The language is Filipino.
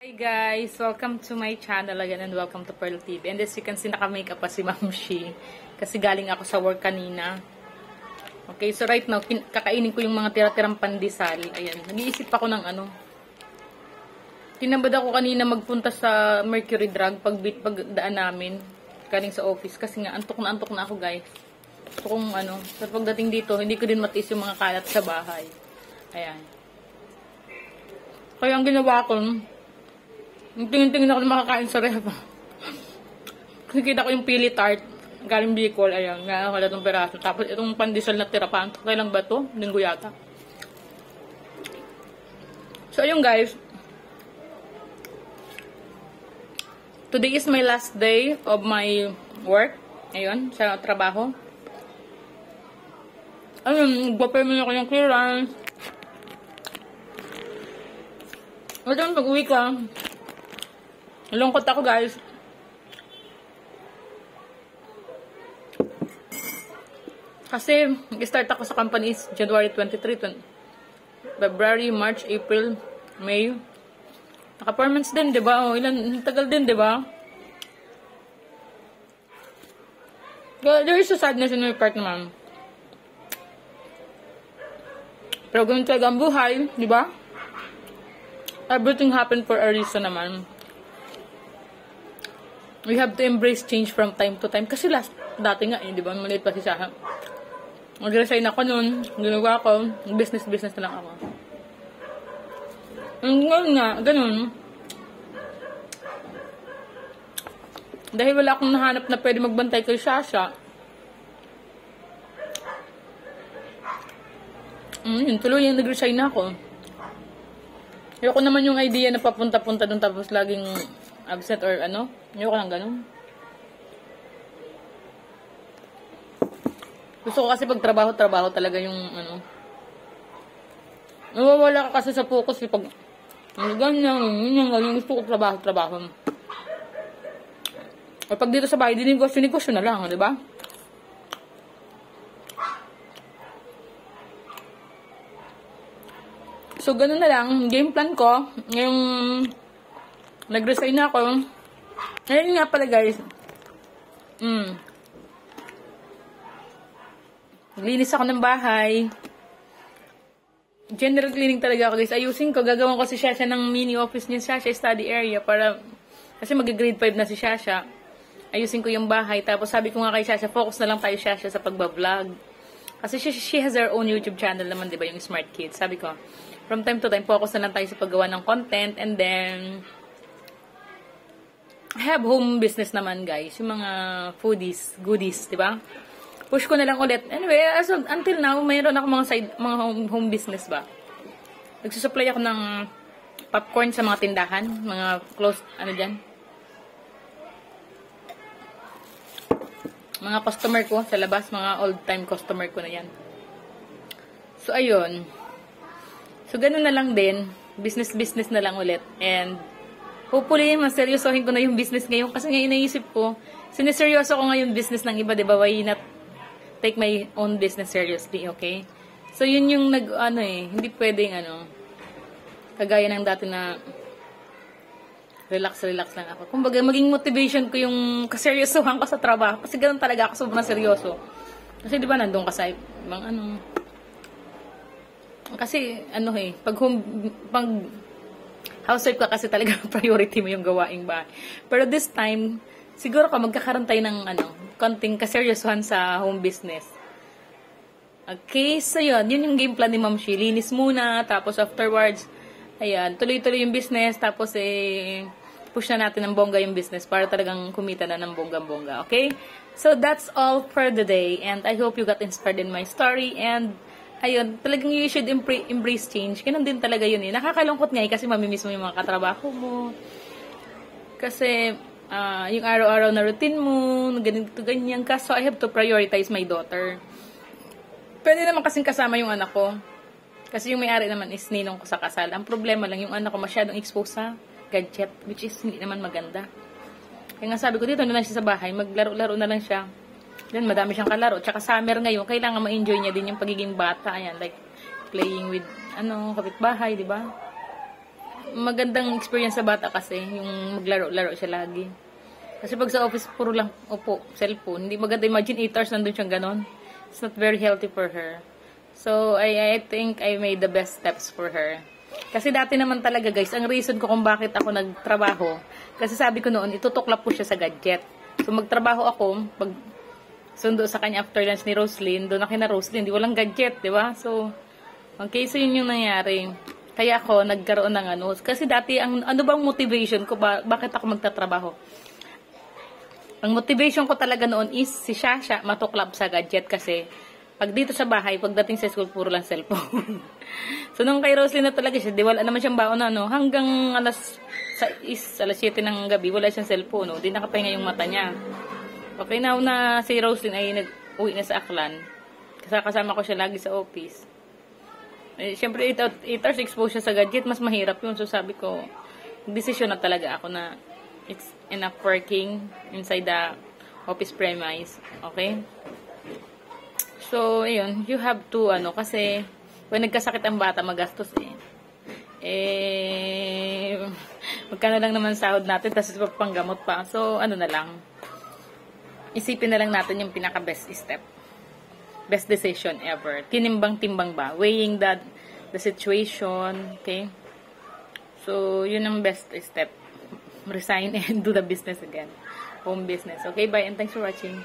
Hi guys! Welcome to my channel again and welcome to Pearl TV. And as you can see, naka-makeup pa si Ma'am Shi. Kasi galing ako sa work kanina. Okay, so right now, kakainin ko yung mga tira-tirang pandesal. Ayan, nag-iisip ako ng ano. Tinabad ako kanina magpunta sa Mercury Drug pagdaan namin. Galing sa office. Kasi nga, antok na ako guys. So kung ano, sa pagdating dito, hindi ko din matiis yung mga kalat sa bahay. Ayan. Kaya ang ginawa ko, tingin-tingin ako na makakain sa ref. Nakikita ko yung pili tart. Galing Bicol. Ayan. Nakakala itong peraso. Tapos itong pandesal na tirapan. Kailan ba ito? Linggo yata. So, ayun guys. Today is my last day of my work. Ayun. Sa trabaho. Ayun. Nagpa-payment ako yung clearance. Ayun. Pag-uwi ka. Nalungkot ako guys. Kasi nag-start ako sa company is January 23, February, March, April, May. Naka-4 months din, 'di ba? O ilan tagal din, 'di ba? There is a sadness in my part naman. Pero ganun talaga ang buhay, 'di ba? Everything happened for a reason naman. We have to embrace change from time to time. Kasi dati nga, di ba, maliit pa si Saha. Mag-resign ako nun, ginawa ko, business na lang ako. Ngayon nga, ganun. Dahil wala akong nahanap na pwede magbantay kay Sasha. Yun, tuloy yung nag-resign ako. Ayoko naman yung idea na papunta-punta dun tapos laging absent or ano. Ayoko lang ganun. Gusto ko kasi pag trabaho talaga yung ano. Nawawala ka kasi sa focus pag ganyan. Gusto ko trabaho. Or pag dito sa bahay, negosyo na lang, di ba? So, ganun na lang. Game plan ko. Ngayong nag-resign na ako. Ayun nga pala guys. Linis ako ng bahay. General cleaning talaga ako guys. Ayusin ko. Gagawin ko si Shasha ng mini office niya. Shasha study area. Para, kasi mag-grade 5 na si Shasha. Ayusin ko yung bahay. Tapos sabi ko nga kay Shasha, focus na lang tayo Shasha sa pagbablog. Kasi she has her own YouTube channel naman, diba? Yung Smart Kids. Sabi ko, from time to time, focus na lang tayo sa paggawa ng content. And then, I have home business naman, guys. Yung mga foodies, goodies, di ba? Push ko na lang ulit. Anyway, until now, mayroon ako mga home business ba? Nagsusupply ako ng popcorn sa mga tindahan, mga close, ano dyan? Mga customer ko sa labas, mga old-time customer ko na yan. So, ayun. So, ganun na lang din. Business na lang ulit. And, hopefully, maseryosohin ko na yung business ngayon. Kasi ngayon naisip ko, siniseryoso ko nga yung business ng iba, diba? Why not take my own business seriously, okay? So, yun yung hindi pwedeng, kagaya ng dati na relax lang ako. Kumbaga, maging motivation ko yung kaseryosohan ko sa trabaho. Kasi ganun talaga ako, sobrang seryoso. Kasi, diba, nandun ka sa ibang kasi, pag housewife ka kasi talaga priority mo yung gawaing bahay. Pero this time, siguro magkakaroon tayo ng konting kaseryosohan sa home business. Okay, so yun yung game plan ni Ma'am Shi. Linis muna, tapos afterwards, ayan, tuloy-tuloy yung business, tapos push na natin ng bongga yung business para talagang kumita na ng bonggang-bongga. Okay? So that's all for the day, and I hope you got inspired in my story, and ayun, talagang you should embrace change. Ganun din talaga yun eh. Nakakalungkot nga eh, kasi mamimiss mo yung mga katrabaho mo. Kasi, yung araw-araw na routine mo, ganito, ganyan ka. So, I have to prioritize my daughter. Pwede naman kasing kasama yung anak ko. Kasi yung may-ari naman is ninong ko sa kasal. Ang problema lang, yung anak ko masyadong exposed sa gadget, which is hindi naman maganda. Kaya nga sabi ko, dito na lang siya sa bahay, maglaro-laro na lang siya. Then, madami siyang kalaro. Tsaka summer ngayon, kailangan ma-enjoy niya din yung pagiging bata. Ayan, like, playing with, kapitbahay, di ba? magandang experience sa bata kasi, yung maglaro-laro siya lagi. Kasi pag sa office, puro lang, cellphone. Hindi maganda, imagine 8 hours nandun siyang ganon. It's not very healthy for her. So, I think I made the best steps for her. Kasi dati naman talaga guys, ang reason ko kung bakit ako nagtrabaho, kasi sabi ko noon, itutuklap ko siya sa gadget. So, magtrabaho ako, pag sundo sa kanya after lunch ni Roslyn, doon ako na Roslyn, di walang gadget, di ba? So, okay, so yun yung nangyari. Kaya ako, nagkaroon ng ano. Kasi dati, ano bang motivation ko, bakit ako magtatrabaho? Ang motivation ko talaga noon is si Shasha matuklap sa gadget kasi pag dito sa bahay, pagdating sa school, puro lang cellphone. So, nung kay Roslyn na talaga siya, di wala naman siyang baon na, no? Hanggang alas 7 ng gabi, wala siyang cellphone, no? Di nakapahinga yung mata niya. Okay, now na si Roslyn ay nag-uwi na sa Aklan. Kasama ko siya lagi sa office. Eh, syempre, 8 hours exposure sa gadget, mas mahirap yun. So, sabi ko, decision na talaga ako na it's enough working inside the office premise. Okay? So, ayun, you have to, kasi, when nagkasakit ang bata, magastos magkano lang naman sahod natin, tapos panggamot pa. So, na lang, isipin na lang natin yung pinaka-best step. Best decision ever. Tinimbang-timbang ba? Weighing the situation, okay? So, yun ang best step. Resign and do the business again. Home business. Okay, bye and thanks for watching.